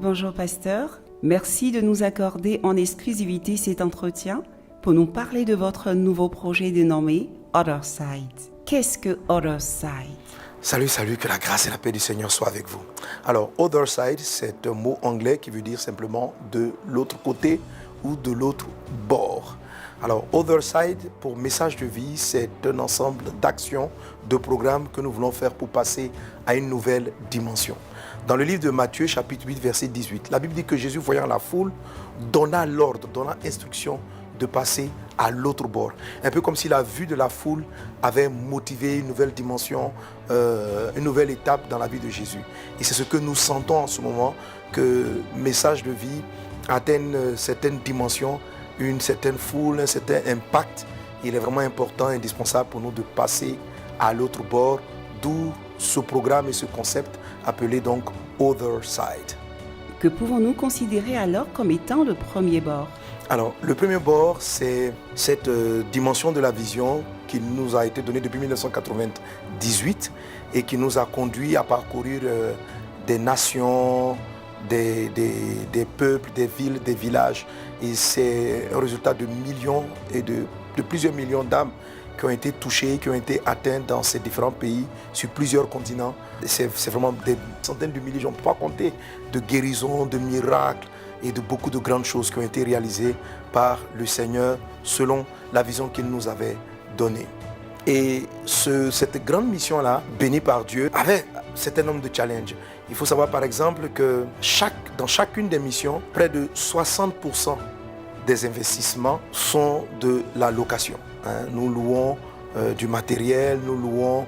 Bonjour pasteur, merci de nous accorder en exclusivité cet entretien pour nous parler de votre nouveau projet dénommé Other Side. Qu'est-ce que Other Side? Salut, que la grâce et la paix du Seigneur soient avec vous. Alors, Other Side, c'est un mot anglais qui veut dire simplement de l'autre côté ou de l'autre bord. Alors, Other Side, pour Message de vie, c'est un ensemble d'actions, de programmes que nous voulons faire pour passer à une nouvelle dimension. Dans le livre de Matthieu, chapitre 8, verset 18, la Bible dit que Jésus, voyant la foule, donna l'ordre, donna instruction de passer à l'autre bord. Un peu comme si la vue de la foule avait motivé une nouvelle dimension, une nouvelle étape dans la vie de Jésus. Et c'est ce que nous sentons en ce moment, que Message de vie atteigne certaines dimensions, une certaine foule, un certain impact. Il est vraiment important, indispensable pour nous de passer à l'autre bord, d'où ce programme et ce concept appelé donc Other Side. Que pouvons-nous considérer alors comme étant le premier bord? Alors, le premier bord, c'est cette dimension de la vision qui nous a été donnée depuis 1998 et qui nous a conduit à parcourir des nations, des peuples, des villes, des villages. Et c'est un résultat de millions et de plusieurs millions d'âmes qui ont été touchées, qui ont été atteintes dans ces différents pays, sur plusieurs continents. C'est vraiment des centaines de milliers, on ne peut pas compter, de guérisons, de miracles et de beaucoup de grandes choses qui ont été réalisées par le Seigneur selon la vision qu'il nous avait donnée. Et cette grande mission-là, bénie par Dieu, avait un certain nombre de challenges. Il faut savoir par exemple que dans chacune des missions, près de 60% des investissements sont de la location. Nous louons du matériel, nous louons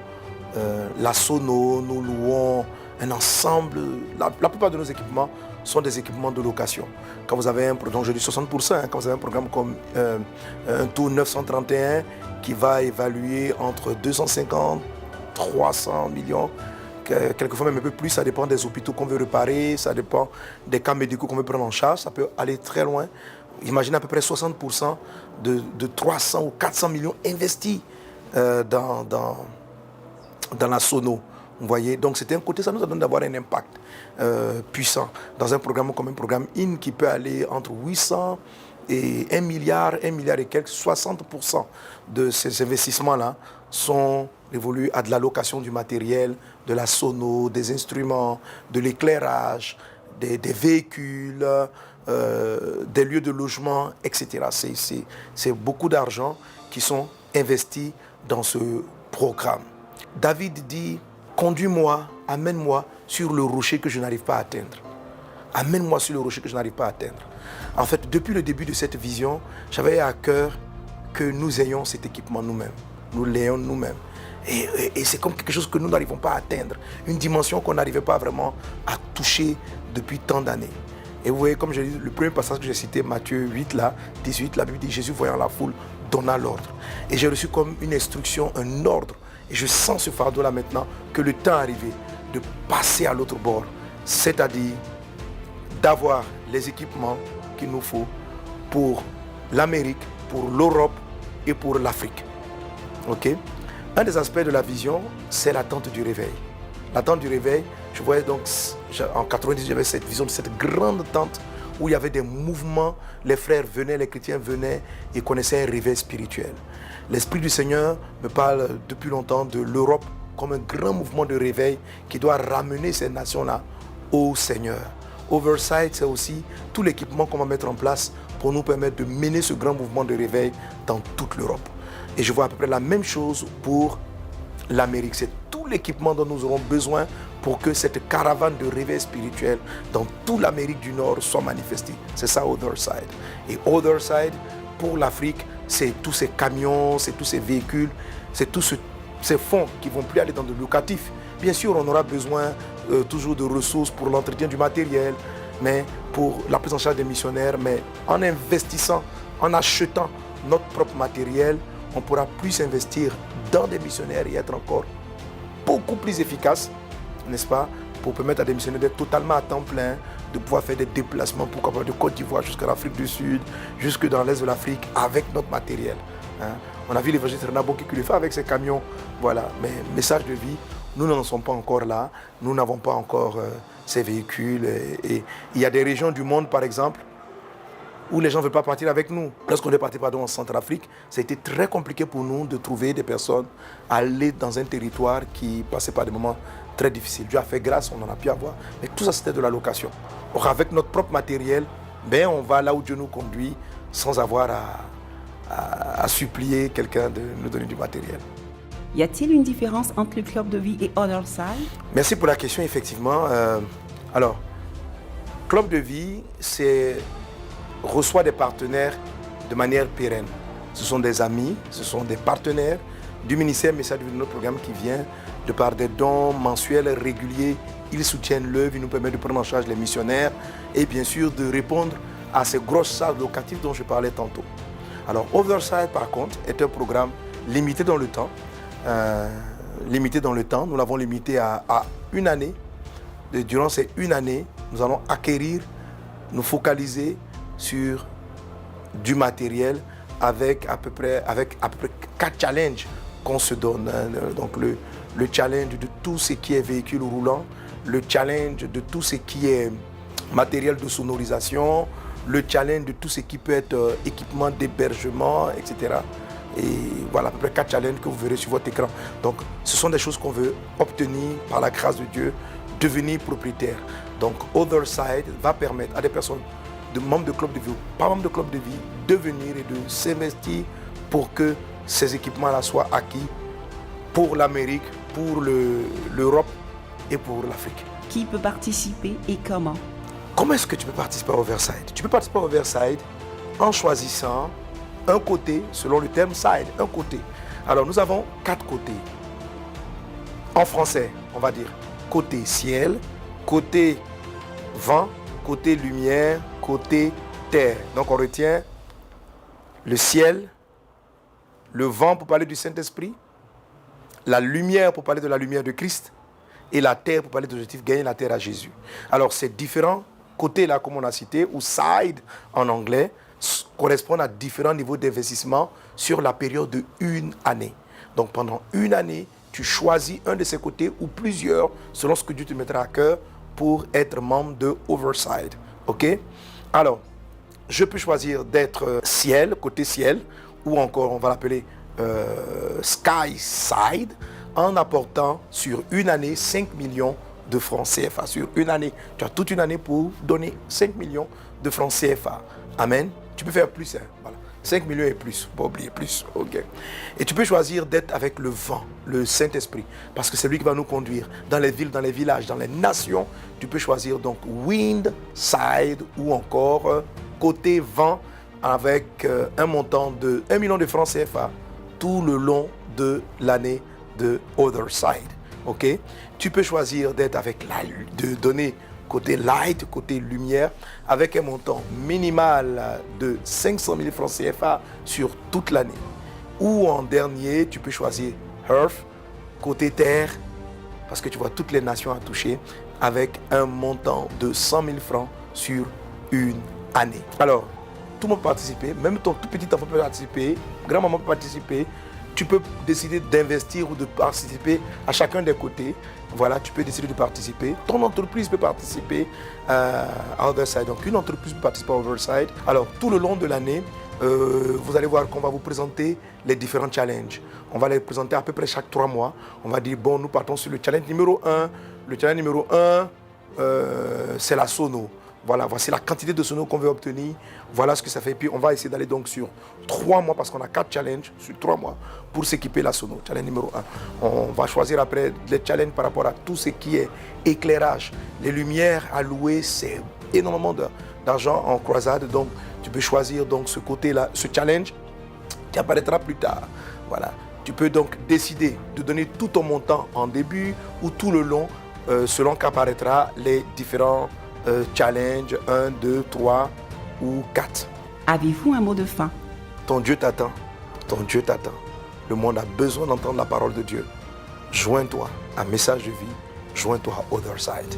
la sono, nous louons un ensemble. La plupart de nos équipements sont des équipements de location. Quand vous avez un programme, donc je dis 60%, quand vous avez un programme comme un Tour 931 qui va évaluer entre 250 300 millions, quelquefois même un peu plus, ça dépend des hôpitaux qu'on veut réparer, ça dépend des cas médicaux qu'on veut prendre en charge, ça peut aller très loin. Imaginez à peu près 60% de 300 ou 400 millions investis dans la sono. Vous voyez, donc c'était un côté, ça nous a donné d'avoir un impact puissant dans un programme comme un programme IN qui peut aller entre 800 et 1 milliard et quelques. 60% de ces investissements-là sont dévolus à de la location du matériel, de la sono, des instruments, de l'éclairage, des véhicules, des lieux de logement, etc. C'est beaucoup d'argent qui sont investis dans ce programme. David dit: conduis-moi, amène-moi sur le rocher que je n'arrive pas à atteindre. Amène-moi sur le rocher que je n'arrive pas à atteindre. En fait, depuis le début de cette vision, j'avais à cœur que nous ayons cet équipement nous-mêmes. Nous l'ayons nous-mêmes. Et c'est comme quelque chose que nous n'arrivons pas à atteindre. Une dimension qu'on n'arrivait pas vraiment à toucher depuis tant d'années. Et vous voyez, comme je dis, le premier passage que j'ai cité, Matthieu 8, là, 18, la Bible dit: Jésus, voyant la foule, donna l'ordre. Et j'ai reçu comme une instruction, un ordre. Et je sens ce fardeau-là maintenant, que le temps est arrivé de passer à l'autre bord. C'est-à-dire d'avoir les équipements qu'il nous faut pour l'Amérique, pour l'Europe et pour l'Afrique. Ok? Un des aspects de la vision, c'est l'attente du réveil. L'attente du réveil, je voyais donc, en 90, j'avais cette vision de cette grande tente où il y avait des mouvements, les frères venaient, les chrétiens venaient et connaissaient un réveil spirituel. L'Esprit du Seigneur me parle depuis longtemps de l'Europe comme un grand mouvement de réveil qui doit ramener ces nations-là au Seigneur. Oversight, c'est aussi tout l'équipement qu'on va mettre en place pour nous permettre de mener ce grand mouvement de réveil dans toute l'Europe. Et je vois à peu près la même chose pour l'Amérique. C'est tout l'équipement dont nous aurons besoin pour que cette caravane de réveil spirituel dans toute l'Amérique du Nord soit manifestée. C'est ça, Other Side. Et Other Side, pour l'Afrique, c'est tous ces camions, c'est tous ces véhicules, c'est tous ces fonds qui ne vont plus aller dans le locatif. Bien sûr, on aura besoin toujours de ressources pour l'entretien du matériel, mais pour la prise en charge des missionnaires. Mais en investissant, en achetant notre propre matériel, on pourra plus investir dans des missionnaires et être encore beaucoup plus efficace, n'est-ce pas, pour permettre à des missionnaires d'être totalement à temps plein, de pouvoir faire des déplacements, pourquoi pas de Côte d'Ivoire jusqu'à l'Afrique du Sud, jusque dans l'Est de l'Afrique, avec notre matériel. On a vu l'évangéliste Renabo qui le fait avec ses camions. Voilà, mais message de vie, nous n'en sommes pas encore là, nous n'avons pas encore ces véhicules. Et il y a des régions du monde, par exemple, où les gens ne veulent pas partir avec nous. Lorsqu'on est parti en Centrafrique, ça a été très compliqué pour nous de trouver des personnes aller dans un territoire qui passait par des moments très difficiles. Dieu a fait grâce, on en a pu avoir. Mais tout ça, c'était de la location. Or, avec notre propre matériel, on va là où Dieu nous conduit sans avoir à supplier quelqu'un de nous donner du matériel. Y a-t-il une différence entre le club de vie et Other Side? Merci pour la question, effectivement. Alors, club de vie, reçoit des partenaires de manière pérenne. Ce sont des amis, ce sont des partenaires du ministère, mais ça de notre programme qui vient de par des dons mensuels réguliers. Ils soutiennent l'œuvre, ils nous permettent de prendre en charge les missionnaires et bien sûr de répondre à ces grosses salles locatives dont je parlais tantôt. Alors, Other Side, par contre, est un programme limité dans le temps. Nous l'avons limité à une année. Et durant ces une année, nous allons acquérir, nous focaliser sur du matériel avec à peu près 4 challenges qu'on se donne. Donc le challenge de tout ce qui est véhicule roulant, le challenge de tout ce qui est matériel de sonorisation, le challenge de tout ce qui peut être équipement d'hébergement, etc. Et voilà à peu près 4 challenges que vous verrez sur votre écran. Donc ce sont des choses qu'on veut obtenir par la grâce de Dieu, devenir propriétaire. Donc Other Side va permettre à des personnes de membres de club de vie ou pas membres de club de vie de venir et de s'investir pour que ces équipements-là soient acquis pour l'Amérique, pour l'Europe et pour l'Afrique. Qui peut participer et comment? Comment est-ce que tu peux participer à Other Side? Tu peux participer à Other Side en choisissant un côté, selon le terme side, un côté. Alors nous avons 4 côtés. En français, on va dire côté ciel, côté vent, côté lumière, côté terre. Donc on retient le ciel, le vent pour parler du Saint-Esprit, la lumière pour parler de la lumière de Christ et la terre pour parler de l'objectif gagner la terre à Jésus. Alors ces différents côtés-là, comme on a cité, ou side en anglais, correspondent à différents niveaux d'investissement sur la période de une année. Donc pendant une année, tu choisis un de ces côtés ou plusieurs selon ce que Dieu te mettra à cœur pour être membre de Other Side. Ok? Alors, je peux choisir d'être ciel, côté ciel, ou encore on va l'appeler Sky Side, en apportant sur une année 5 millions de francs CFA. Sur une année, tu as toute une année pour donner 5 millions de francs CFA. Amen. Tu peux faire plus, hein, voilà. 5 millions et plus, pas oublier plus, ok. Et tu peux choisir d'être avec le vent, le Saint-Esprit, parce que c'est lui qui va nous conduire dans les villes, dans les villages, dans les nations. Tu peux choisir donc Wind Side ou encore côté vent avec un montant de 1 million de francs CFA tout le long de l'année de Other Side, ok. Tu peux choisir d'être avec de donner côté light, côté lumière, avec un montant minimal de 500 000 francs CFA sur toute l'année. Ou en dernier, tu peux choisir Earth, côté terre, parce que tu vois toutes les nations à toucher, avec un montant de 100 000 francs sur une année. Alors, tout le monde peut participer, même ton tout petit enfant peut participer, grand-maman peut participer. Tu peux décider d'investir ou de participer à chacun des côtés. Voilà, tu peux décider de participer. Ton entreprise peut participer à Other Side. Donc, une entreprise peut participer à Other Side. Alors, tout le long de l'année, vous allez voir qu'on va vous présenter les différents challenges. On va les présenter à peu près chaque 3 mois. On va dire, bon, nous partons sur le challenge numéro 1. Le challenge numéro 1, c'est la sono. Voilà, voici la quantité de sonos qu'on veut obtenir. Voilà ce que ça fait. Puis on va essayer d'aller donc sur 3 mois parce qu'on a 4 challenges sur 3 mois pour s'équiper la sono. Challenge numéro 1. On va choisir après les challenges par rapport à tout ce qui est éclairage. Les lumières à louer, c'est énormément d'argent en croisade. Donc tu peux choisir donc ce côté-là, ce challenge qui apparaîtra plus tard. Voilà. Tu peux donc décider de donner tout ton montant en début ou tout le long selon qu'apparaîtra les différents challenge 1, 2, 3 ou 4. Avez-vous un mot de fin? Ton Dieu t'attend. Ton Dieu t'attend. Le monde a besoin d'entendre la parole de Dieu. Joins-toi à Message de vie. Joins-toi à Other Side.